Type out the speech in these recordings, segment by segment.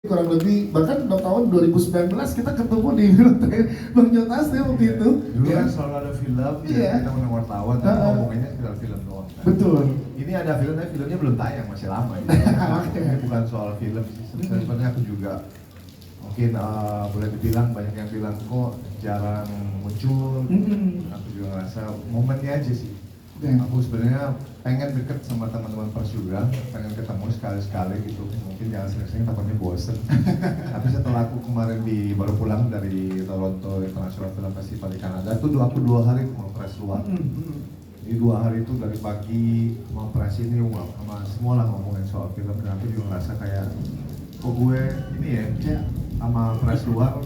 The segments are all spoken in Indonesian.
kurang lebih bahkan tahun 2019 kita ketemu di film Bang Jonas ya waktu itu. Dulu kan selalu ada film, Iya. kita undang wartawan, tapi ngomonginnya sekedar film doang kan. Betul. Ini ada film, tapi filmnya belum tayang, masih lama ya. Ini bukan soal film sih, sebenarnya aku juga mungkin boleh dibilang banyak yang bilang kok jarang muncul. Aku juga ngerasa momennya aja sih. Aku sebenarnya pengen deket sama teman-teman pers juga, pengen ketemu sekali-sekali gitu. Mungkin jangan sering-sering takutnya bosen. Tapi setelah aku kemarin baru pulang dari Toronto International Film Festival di Kanada, itu aku 2 hari mau press luar. Jadi 2 hari itu dari pagi mau press ini sama semua lah ngomongin soal film, dan aku juga ngerasa kayak kok gue ini ya sama press luar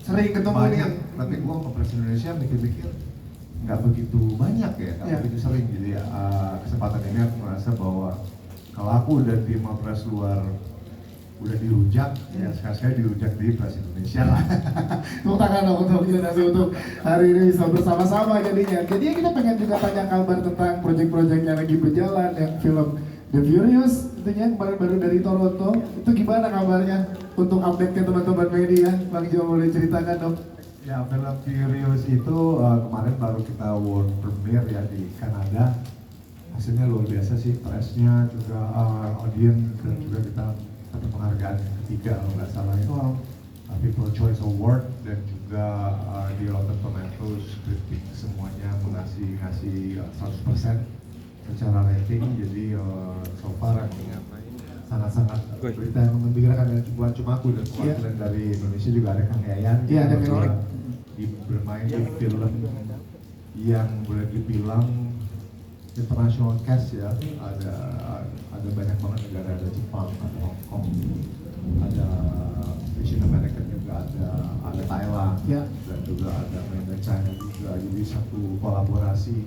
Sering ketemu banyak, nih. tapi gue sama press Indonesia mikir-mikir nggak begitu banyak ya, nggak begitu sering. Jadi kesempatan ini aku merasa bahwa kalau aku udah di press luar udah dirujak, ya sekali-sekali dirujak di press Indonesia lah. Tepuk tangan dong untuk kita nanti untuk hari ini bisa bersama-sama jadinya. Jadi kita pengen juga tanya kabar tentang proyek-proyek yang lagi berjalan, yang film The Furious tentunya kemarin baru dari Toronto. Itu gimana kabarnya untuk update ke teman-teman media? Bang Jo boleh ceritakan dong. Ya, film Furious itu kemarin baru kita world premiere ya di Kanada. Hasilnya luar biasa sih, pressnya juga audience, dan juga kita dapat penghargaan yang ketiga kalau nggak salah itu. People Choice Award, dan juga di Rotten Tomatoes kritik semuanya ngasih 100% secara rating. Jadi so far sangat-sangat berita yang mengembirakan, dan bukan cuma aku, dan perwakilan dari Indonesia juga ada Kang Yayan. Iya, ada Kang Yayan. Bermain di film yang boleh dibilang international cast ya. Ada banyak banget negara, ada Jepang, ada Hong Kong, ada Asian American juga, ada Thailand, dan juga ada mainland China juga. Jadi satu kolaborasi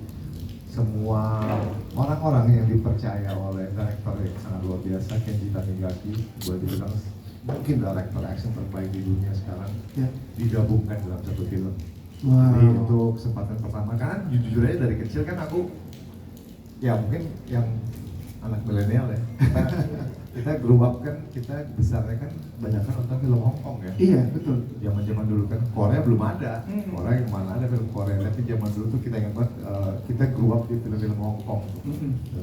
semua orang-orang yang dipercaya oleh direktur yang sangat luar biasa, Kenji Tanigaki, boleh dibilang mungkin direktur action terbaik di dunia sekarang, digabungkan dalam satu film. Jadi itu kesempatan pertama, karena jujur aja dari kecil kan aku, ya mungkin yang anak milenial ya, kita grow up kan, kita besarnya kan banyak kan nonton film Hong Kong ya. Iya, betul. Zaman dulu kan Korea belum ada, Korea yang mana ada film Korea, tapi zaman dulu tuh kita ingat banget, kita grow up di film-film Hong Kong,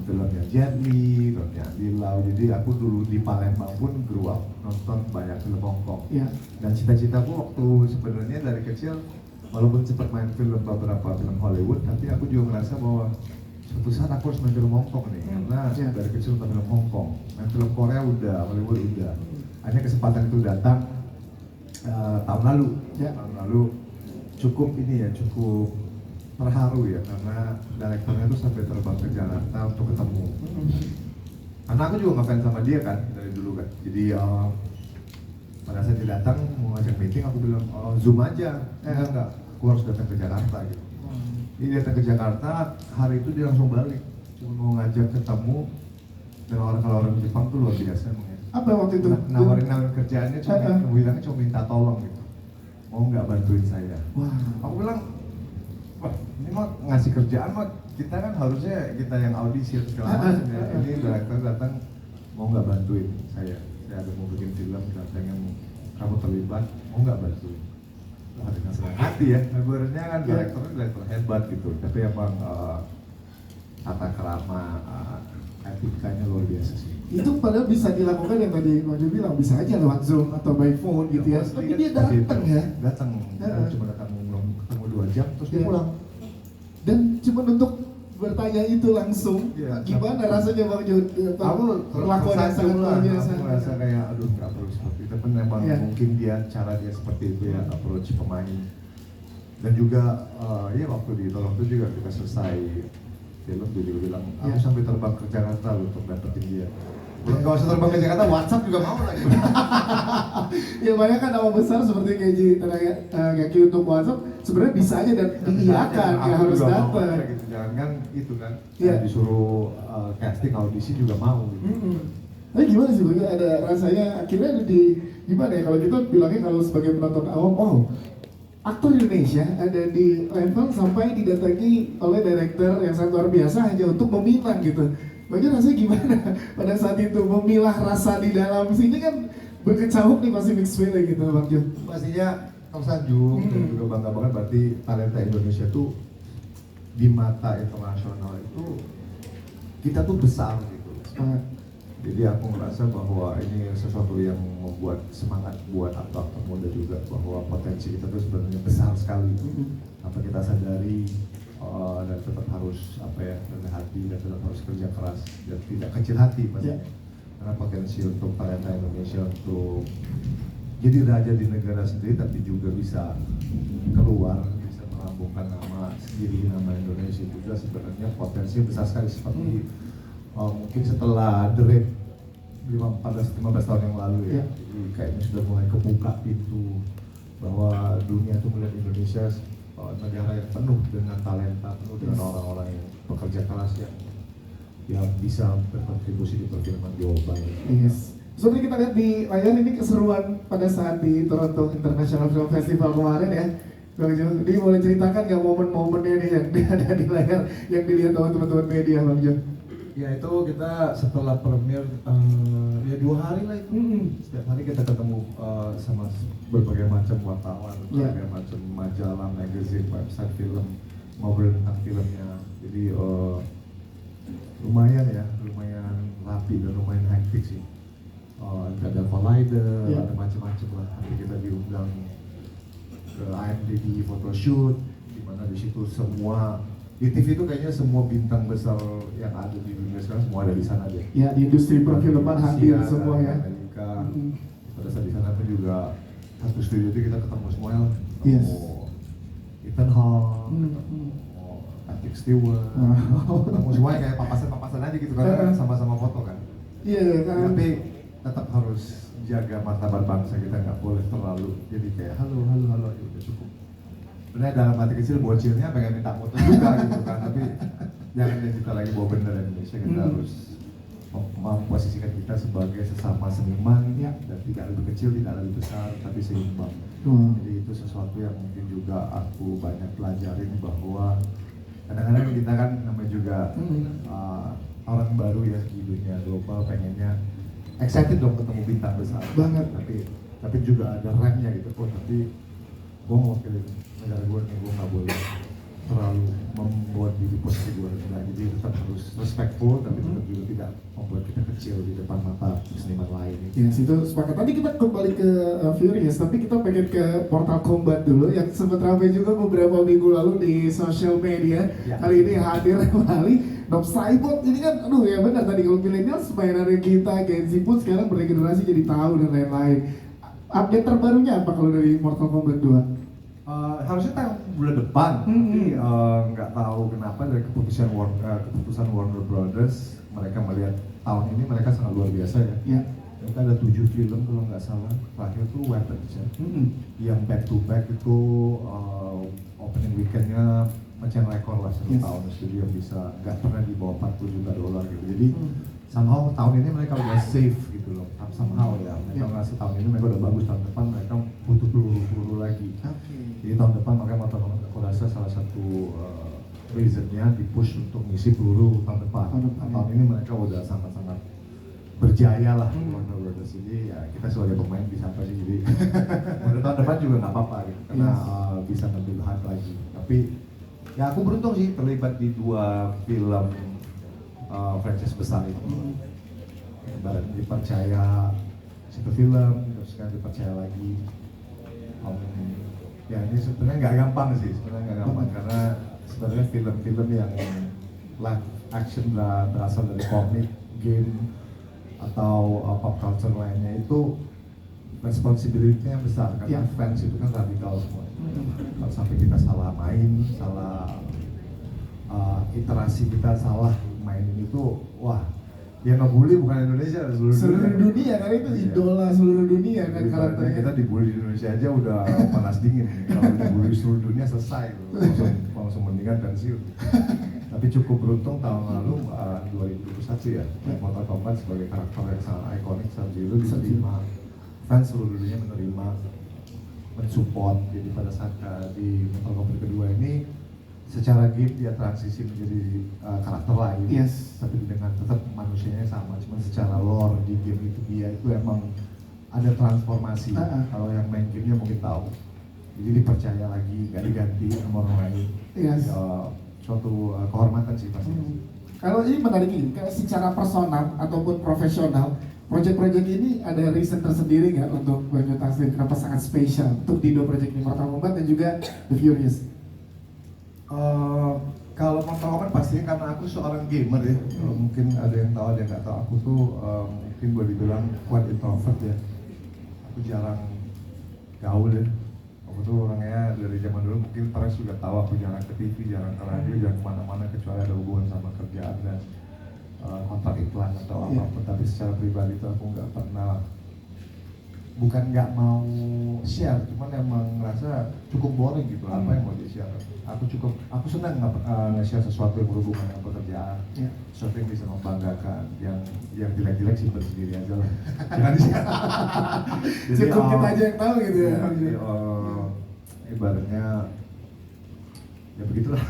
filmnya Jet Li, filmnya Andy Lau. Jadi aku dulu di Palembang pun grow up nonton banyak film Hong Kong. Dan cita-citaku waktu sebenarnya dari kecil, walaupun sempat main beberapa film Hollywood, tapi aku juga merasa bahwa suatu saat aku harus main film Hong Kong nih, karena dari kecil nonton film Hong Kong, main film Korea udah, Hollywood udah. Akhirnya kesempatan itu datang tahun lalu cukup ini ya, cukup terharu ya, karena direkturnya tuh sampai terbang ke Jakarta untuk ketemu. Karena aku juga ngefans sama dia kan dari dulu kan, jadi pada saat dia datang mau ngajak meeting, aku bilang Zoom aja, enggak, aku harus datang ke Jakarta gitu. Dia datang ke Jakarta, hari itu dia langsung balik, cuma mau ngajak ketemu, dan kalau orang Jepang tuh luar biasa emang ya. Apa waktu itu? Nawarin kerjaannya, bilangnya cuma minta tolong gitu, mau nggak bantuin saya. Aku bilang, wah ini mah ngasih kerjaan mah kita kan harusnya kita yang audisi atau segala macam ya. Ini direktur datang mau nggak bantuin saya ada mau bikin film, dan pengen kamu terlibat, mau nggak bantuin. Dengan senang hati ya, sebenarnya kan direktur hebat gitu, tapi emang tata kerama, etikanya luar biasa sih. Itu padahal bisa dilakukan yang tadi Nojo bilang, bisa aja lewat Zoom atau by phone gitu ya, tapi dia datang ya. Datang, cuma datang ketemu 2 jam terus dia pulang. Dan cuma untuk bertanya itu langsung, gimana rasanya Bang Jo? Aku perlakuan yang sangat luar biasa. Aku merasa kayak aduh nggak perlu seperti itu, tapi memang mungkin cara dia seperti itu ya, approach pemain. Dan juga ya waktu di Toronto juga kita selesai film, dia juga bilang aku sampai terbang ke Jakarta loh untuk dapetin dia. Belum gak usah terbang ke Jakarta, WhatsApp juga mau lagi. Ya banyak kan nama besar seperti Kenji Tanigaki untuk WhatsApp sebenarnya bisa aja dan diiyakan, nggak harus datang. Gitu. Jangan kan itu kan, disuruh casting audisi juga mau. Gitu. Tapi gimana sih Bang? Ada rasanya akhirnya gimana ya kalau kita bilangnya kalau sebagai penonton awam, aktor Indonesia ada di level sampai didatangi oleh direktur yang sangat luar biasa hanya untuk meminang gitu. Bagi rasanya gimana pada saat itu memilah rasa di dalam sini kan berkecamuk nih masih mixed feeling gitu Bang Jo. Pastinya tersanjung dan juga bangga banget berarti talenta Indonesia tuh di mata internasional itu kita tuh besar gitu. Jadi aku merasa bahwa ini sesuatu yang membuat semangat buat aktor-aktor muda juga bahwa potensi kita tuh sebenarnya besar sekali. Apa kita sadari dan tetap harus rendah hati dan tetap harus kerja keras dan tidak kecil hati pastinya. Karena potensi untuk talenta Indonesia untuk jadi raja di negara sendiri tapi juga bisa keluar, bisa melambungkan nama sendiri, nama Indonesia juga sebenarnya potensi besar sekali seperti mungkin setelah The Raid 15 tahun yang lalu ya. Jadi kayaknya sudah mulai kebuka pintu bahwa dunia tuh melihat Indonesia negara yang penuh dengan talenta, penuh dengan orang-orang yang bekerja keras yang bisa berkontribusi di perfilman global. Yes. Seperti kita lihat di layar ini keseruan pada saat di Toronto International Film Festival kemarin ya. Bang Jo, jadi boleh ceritakan nggak momen-momennya nih yang ada di layar yang dilihat oleh teman-teman media Bang Jo? Ya itu kita setelah premier ya 2 hari lah itu. Setiap hari kita ketemu sama berbagai macam wartawan, berbagai macam majalah, magazine, website film, ngobrol tentang filmnya. Jadi lumayan rapi dan lumayan hektik sih. Ada collider, ada macam-macam lah. Nanti kita diundang ke IMDb photoshoot, di mana di situ semua di TV itu kayaknya semua bintang besar yang ada di dunia sekarang semua ada di sana deh. Ya di industri perfilman hadir semua ya. Amerika. Pada saat di sana pun juga satu studio itu kita ketemu semuanya. Ketemu Ethan Hawke, ketemu Patrick Stewart, ketemu semuanya kayak papasan aja gitu karena sama-sama foto kan. Iya kan. Tapi tetap harus jaga martabat bangsa, kita nggak boleh terlalu jadi kayak halo ya udah cukup. Sebenarnya dalam hati kecil bocilnya pengen minta foto juga gitu kan, tapi jangan yang kita lagi bawa benda Indonesia, kita harus memposisikan kita sebagai sesama seniman dan tidak lebih kecil, tidak lebih besar, tapi seimbang. Jadi itu sesuatu yang mungkin juga aku banyak pelajarin bahwa kadang-kadang kita kan namanya juga orang baru ya di dunia global, pengennya excited dong ketemu bintang besar banget, tapi juga ada remnya gitu. Tapi gue mau pilih negara gue nih, gue nggak boleh terlalu membuat diri posisi gue rendah, jadi tetap harus respectful tapi tetap juga tidak membuat kita kecil di depan mata seniman lain. Yes, itu sepakat. Tadi kita kembali ke Furious, tapi kita pengen ke Mortal Kombat dulu yang sempat ramai juga beberapa minggu lalu di sosial media. Kali ini hadir kembali Nob Saibot. Ini kan, aduh ya benar tadi kalau milenial mainannya kita, Gen Z pun sekarang beregenerasi jadi tahu dan lain-lain. Update terbarunya apa kalau dari Mortal Kombat 2? Harusnya tayang bulan depan, tapi nggak tahu kenapa dari keputusan Warner Brothers, mereka melihat tahun ini mereka sangat luar biasa ya. Mereka ada 7 film kalau nggak salah, terakhir tuh Weapons ya, yang back to back itu opening weekendnya macam rekor lah satu tahun, studio bisa nggak pernah di bawah $40 juta gitu. Jadi somehow tahun ini mereka udah safe gitu loh, somehow ya. Mereka ngerasa tahun ini mereka udah bagus, tahun depan mereka butuh peluru lagi. Jadi tahun depan makanya aku rasa salah satu reasonnya di-push untuk ngisi peluru tahun depan. Tahun ini mereka udah sangat-sangat berjaya lah Warner Brothers ini, ya kita sebagai pemain bisa apa sih, jadi tahun depan juga nggak apa-apa gitu, karena bisa ngambil hype lagi. Tapi ya aku beruntung sih terlibat di 2 film franchise besar itu. Ibarat dipercaya satu film, terus kan dipercaya lagi. Ya ini sebenarnya nggak gampang sih, karena sebenarnya film-film yang live action berasal dari komik, game atau pop culture lainnya itu responsibility-nya besar karena fans itu kan radikal semua. Kalau sampai kita salah main, salah iterasi kita salah mainin itu, wah yang ngebully bukan Indonesia, seluruh dunia kan, itu idola seluruh dunia kan karakternya. Kita dibully di Indonesia aja udah panas dingin, kalau dibully seluruh dunia selesai, langsung mendingan pensiun. Tapi cukup beruntung tahun lalu 2021 ya, Mortal Kombat sebagai karakter yang sangat ikonik, Sub-Zero diterima, fans seluruh dunia menerima, mensupport. Jadi pada saat di Mortal Kombat kedua ini secara game dia transisi menjadi karakter lain, tapi dengan tetap manusianya sama, cuma secara lore di game itu dia itu emang ada transformasi. Uh-uh. Kalau yang main gamenya mungkin tahu. Jadi dipercaya lagi, nggak diganti sama orang lain. Yes. Suatu kehormatan sih pasti. Kalau ini menarik ini, kayak secara personal ataupun profesional, project-project ini ada reason tersendiri nggak untuk Banyu Taslim kenapa sangat spesial untuk Dido Project ini, Mortal Kombat dan juga The Furious? Kalau Mortal Kombat pastinya karena aku seorang gamer ya. Mungkin ada yang tahu, ada yang nggak tahu. Aku tuh mungkin boleh dibilang kuat introvert ya. Aku jarang gaul ya. Aku tuh orangnya dari zaman dulu mungkin Paras juga tahu aku jarang ke TV, jarang ke radio, jarang kemana-mana kecuali ada hubungan sama kerjaan dan kontrak iklan atau apapun. Tapi secara pribadi itu aku nggak pernah, bukan nggak mau share, cuman emang ngerasa cukup boring gitu. Apa yang mau di share? Aku senang nge-share sesuatu yang berhubungan dengan pekerjaan, sesuatu yang bisa membanggakan. Yang jelek-jelek sih bersendiri aja lah. Jangan di-share. Cukup kita aja yang tahu gitu ya. Ibaratnya ya begitulah.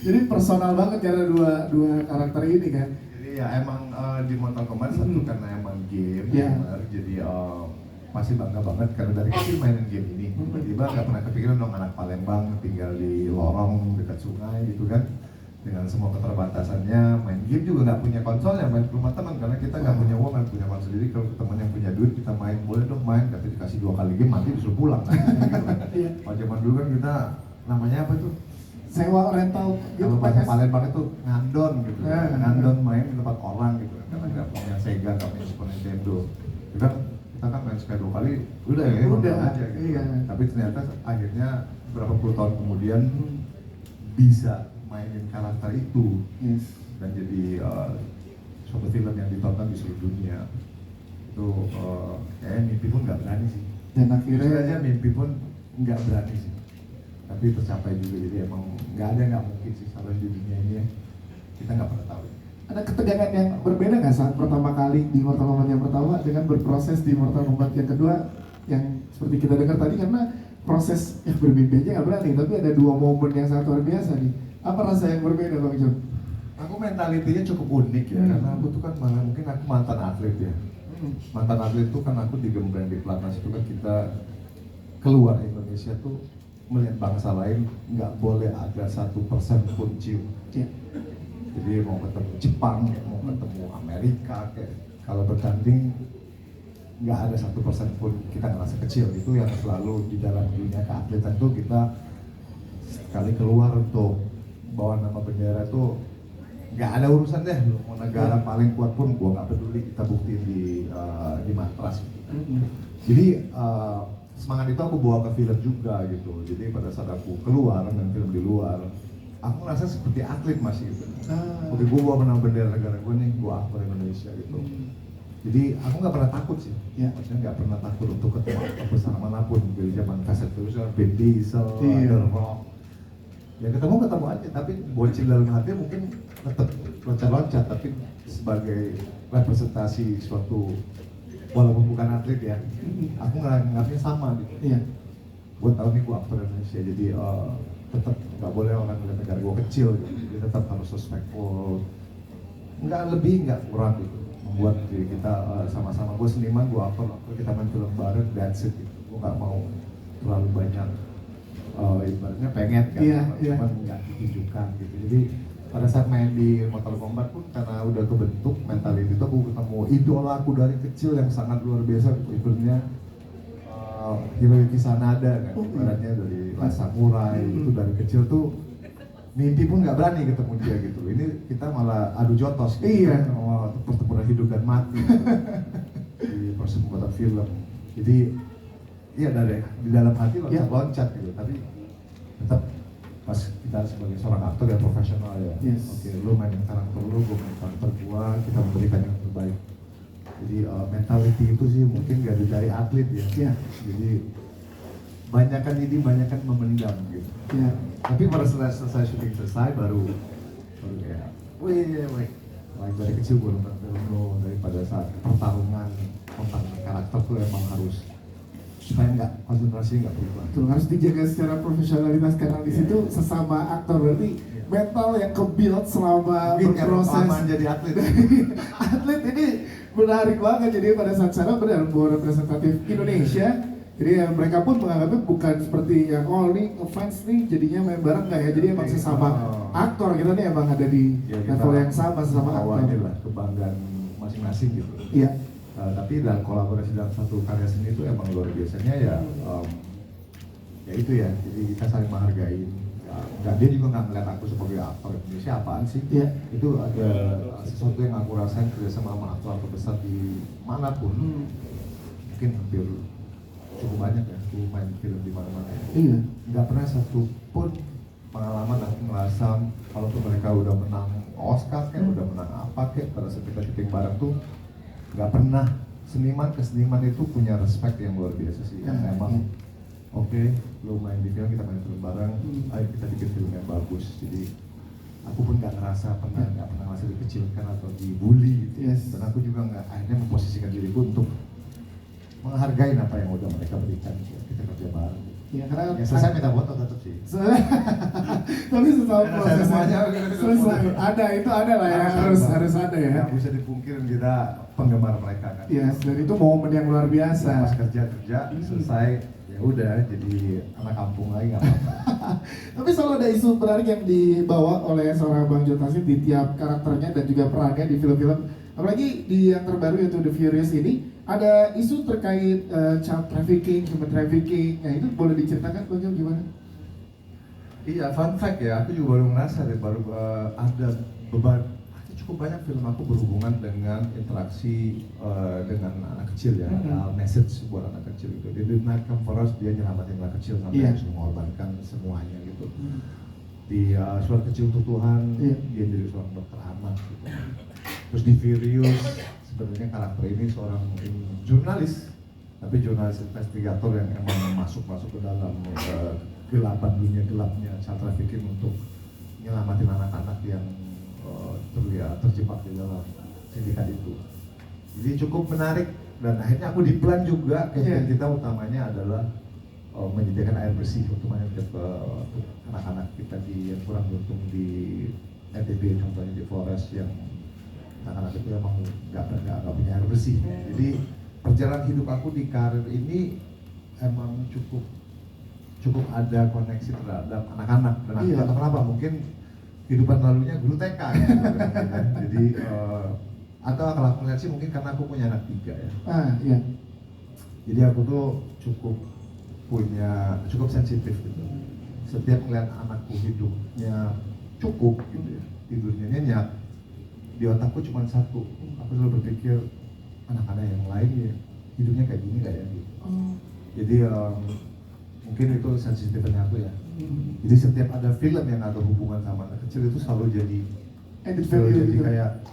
Jadi personal banget karena dua karakter ini kan. Jadi ya emang di Mortal Kombat satu karena emang gamer, jadi pasti bangga banget karena dari kecil mainin game ini. Tiba-tiba nggak pernah kepikiran dong anak Palembang tinggal di lorong dekat sungai gitu kan, dengan semua keterbatasannya main game juga nggak punya konsol ya, main ke rumah teman karena kita nggak punya uang, nggak punya konsol. Jadi kalau teman yang punya duit kita main, boleh dong main, tapi dikasih 2 kali game mati disuruh pulang kan. Kalau zaman dulu kan kita namanya apa tuh? Sewa rental gitu. Kalau bahasa Palembang itu ngandon gitu, ngandon main di tempat orang gitu, karena nggak punya Sega, nggak punya Super Nintendo. Kita kan main sekali 2 kali, udah ya, udah aja gitu. Iya. Tapi ternyata akhirnya berapa puluh tahun kemudian bisa mainin karakter itu, dan jadi suatu film yang ditonton di seluruh dunia. Itu kayaknya mimpi pun nggak berani sih. Dan akhirnya aja mimpi pun nggak berani sih. Tapi tercapai juga, jadi emang nggak mungkin sih kalau di dunia ini ya. Kita nggak pernah tahu. Ada ketegangan yang berbeda nggak saat pertama kali di Mortal Kombat yang pertama dengan berproses di Mortal Kombat yang kedua, yang seperti kita dengar tadi, karena proses yang berbeda aja nggak berani, tapi ada 2 momen yang sangat luar biasa nih. Apa rasa yang berbeda Bang Jom? Aku mentalitinya cukup unik ya, karena aku tuh kan mungkin aku mantan atlet ya. Mantan atlet tuh kan aku digembleng di pelatnas itu kan, kita keluar Indonesia tuh melihat bangsa lain nggak boleh ada 1% pun cium. Jadi mau ketemu Jepang, mau ketemu Amerika, kayak kalau bertanding nggak ada 1% pun kita ngerasa kecil. Itu yang selalu di dalam dunia keatletan tuh, kita sekali keluar untuk bawa nama bendera tuh nggak ada urusan deh. Mau negara paling kuat pun gua nggak peduli, kita buktiin di matras gitu. Jadi semangat itu aku bawa ke film juga gitu. Jadi pada saat aku keluar dan film di luar, aku ngerasa seperti atlet masih gitu. Oke, gue bawa menang bendera negara gue nih, gue aktor Indonesia gitu. Jadi aku nggak pernah takut sih. Maksudnya nggak pernah takut untuk ketemu aktor besar manapun. Dari zaman Fast and Furious, Vin Diesel, The Rock. Ya ketemu aja, tapi bocil dalam hati mungkin tetap loncat-loncat, tapi sebagai representasi suatu, walaupun bukan atlet ya, aku nganggapnya sama gitu. Gue tahu nih gue aktor Indonesia, jadi tetap nggak boleh orang melihat negara gue kecil gitu. Jadi tetap harus respectful, nggak lebih nggak kurang gitu. Membuat diri kita sama-sama, gue seniman, gue aktor, kita main film bareng, that's it gitu. Gue nggak mau terlalu banyak ibaratnya pengen kan, cuma nggak ditunjukkan gitu. Jadi pada saat main di Mortal Kombat pun karena udah kebentuk mentality itu, aku ketemu idola aku dari kecil yang sangat luar biasa, ibaratnya Hiroyuki Sanada kan, ibaratnya dari Last Samurai. Itu dari kecil tuh mimpi pun nggak berani ketemu dia gitu. Ini kita malah adu jotos gitu, pertempuran hidup dan mati gitu, di proses pembuatan film. Jadi iya, dari di dalam hati loncat gitu, tapi tetap pas kita sebagai seorang aktor yang profesional ya. Oke, lu mainin karakter lu, gue main karakter gua, kita memberikan yang terbaik. Jadi mentality itu sih mungkin gak ada dari atlet ya. Jadi banyakan memendam gitu. Tapi pada selesai syuting selesai baru kayak, wih, like dari kecil gue nonton film lo, daripada saat pertarungan tentang karakter tuh emang harus supaya konsentrasi nggak berubah. Tuh harus dijaga secara profesionalitas karena di situ sesama aktor, berarti mental yang ke-build selama berproses. Jadi atlet. Atlet ini menarik banget. Jadi pada saat sana benar bahwa representatif Indonesia. Jadi ya, mereka pun menganggapnya bukan seperti yang ini fans nih jadinya main bareng nggak ya. Jadi emang sesama aktor kita nih emang ada di level yang sama sesama aktor. Lah kebanggaan masing-masing gitu. Iya. Tapi dalam kolaborasi dalam satu karya seni itu emang luar biasanya ya. Ya itu ya. Jadi kita saling menghargai. Dan dia juga nggak ngeliat aku sebagai aktor Indonesia apaan sih. Iya. Itu ada sesuatu yang aku rasain kerjasama sama aktor besar di manapun. Mungkin hampir cukup banyak ya, aku main film di mana-mana ya. Iya. Nggak pernah satu pun pengalaman aku ngerasa walaupun mereka udah menang Oscar kayak udah menang apa kayak pada saat kita syuting bareng tuh nggak pernah seniman ke seniman itu punya respect yang luar biasa sih. Yang emang oke, lu main di film, kita main film bareng, ayo kita bikin film yang bagus. Jadi aku pun nggak ngerasa nggak pernah ngerasa dikecilkan atau dibully gitu. Yes. Dan aku juga nggak akhirnya memposisikan diriku untuk menghargai apa yang udah mereka berikan kita kerja bareng. Ya, karena yang selesai minta foto tetap sih. Tapi setelah prosesnya semuanya selesai, itu ada lah ya, harus ada ya. Nggak bisa dipungkirin kita penggemar mereka kan. Yes, dan itu momen yang luar biasa. Pas kerja selesai ya udah jadi anak kampung lagi nggak apa-apa. Tapi selalu ada isu menarik yang dibawa oleh seorang Bang Joe Taslim di tiap karakternya dan juga perannya di film-film. Apalagi di yang terbaru yaitu The Furious ini ada isu terkait child trafficking, human trafficking. Nah itu boleh diceritakan Bang Joe gimana? Iya, fun fact ya, aku juga baru ngerasa deh, ada beban. Cukup banyak film aku berhubungan dengan interaksi dengan anak kecil ya, message buat anak kecil gitu. Di The Night Come For Us dia nyelamatin anak kecil sampai harus mengorbankan semuanya gitu. Di Suara Kecil Untuk Tuhan dia jadi seorang dokter anak gitu. Terus di Furious sebenarnya karakter ini seorang jurnalis, tapi jurnalis investigator yang emang masuk ke dalam kegelapan dunia gelapnya child trafficking untuk nyelamatin anak-anak yang terjebak di dalam sindikat itu. Jadi cukup menarik dan akhirnya aku di plan juga campaign kita utamanya adalah menyediakan air bersih untuk anak-anak kita yang kurang beruntung di NTB, contohnya di Flores yang anak-anak itu emang nggak punya air bersih. Jadi perjalanan hidup aku di karir ini emang cukup ada koneksi terhadap anak-anak dan aku nggak tahu kenapa, mungkin kehidupan lalunya guru TK gitu. Jadi atau kalau aku lihat sih mungkin karena aku punya anak 3 ya. Iya. Jadi aku tuh cukup sensitif gitu. Setiap ngeliat anakku hidupnya cukup gitu ya, tidurnya nyenyak, di otakku cuma satu. Aku selalu berpikir anak-anak yang lain ya hidupnya kayak gini nggak ya gitu. Jadi mungkin itu sensitifnya aku ya. Jadi setiap ada film yang ada hubungan sama anak kecil itu selalu jadi gitu. kayak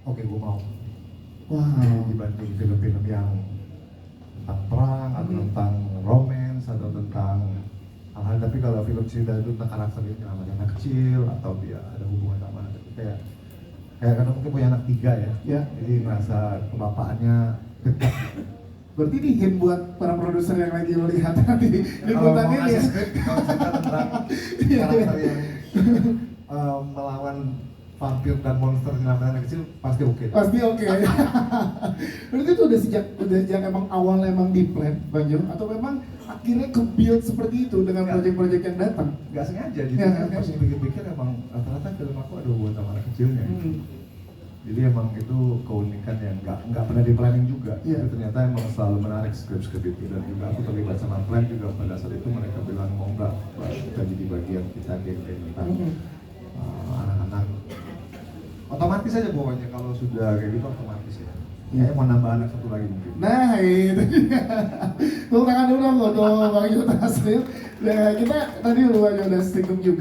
oke, gue mau. Dibanding film-film yang tentang perang atau tentang romance atau tentang hal-hal, tapi kalau film cerita itu tentang karakter yang namanya anak kecil atau dia ada hubungan sama anak kecil kayak karena mungkin punya anak 3 ya. Jadi merasa kebapaannya dekat. Berarti ini hint buat para produser yang lagi melihat nanti liputan ini ya. Kalau cerita tentang karakter yang melawan vampir dan monster di anak kecil pasti oke. Pasti oke. Berarti itu udah sejak emang awal emang di plan Bang Jo atau memang akhirnya ke-build seperti itu dengan proyek-proyek yang datang? Gak sengaja, jadi pas pikir-pikir emang rata-rata film aku ada hubungan sama anak kecilnya. Jadi emang itu keunikan yang nggak pernah di planning juga. Tapi ternyata emang selalu menarik skrip-skrip itu, dan juga aku terlibat sama plan juga pada saat itu mereka bilang mau nggak kita jadi bagian kita campaign tentang anak-anak. Otomatis aja pokoknya kalau sudah kayak gitu otomatis ya. Kayaknya mau nambah anak satu lagi mungkin. Nah itu dia. Tepuk tangan dulu dong untuk Bang Jo Taslim. Nah kita tadi udah stick juga.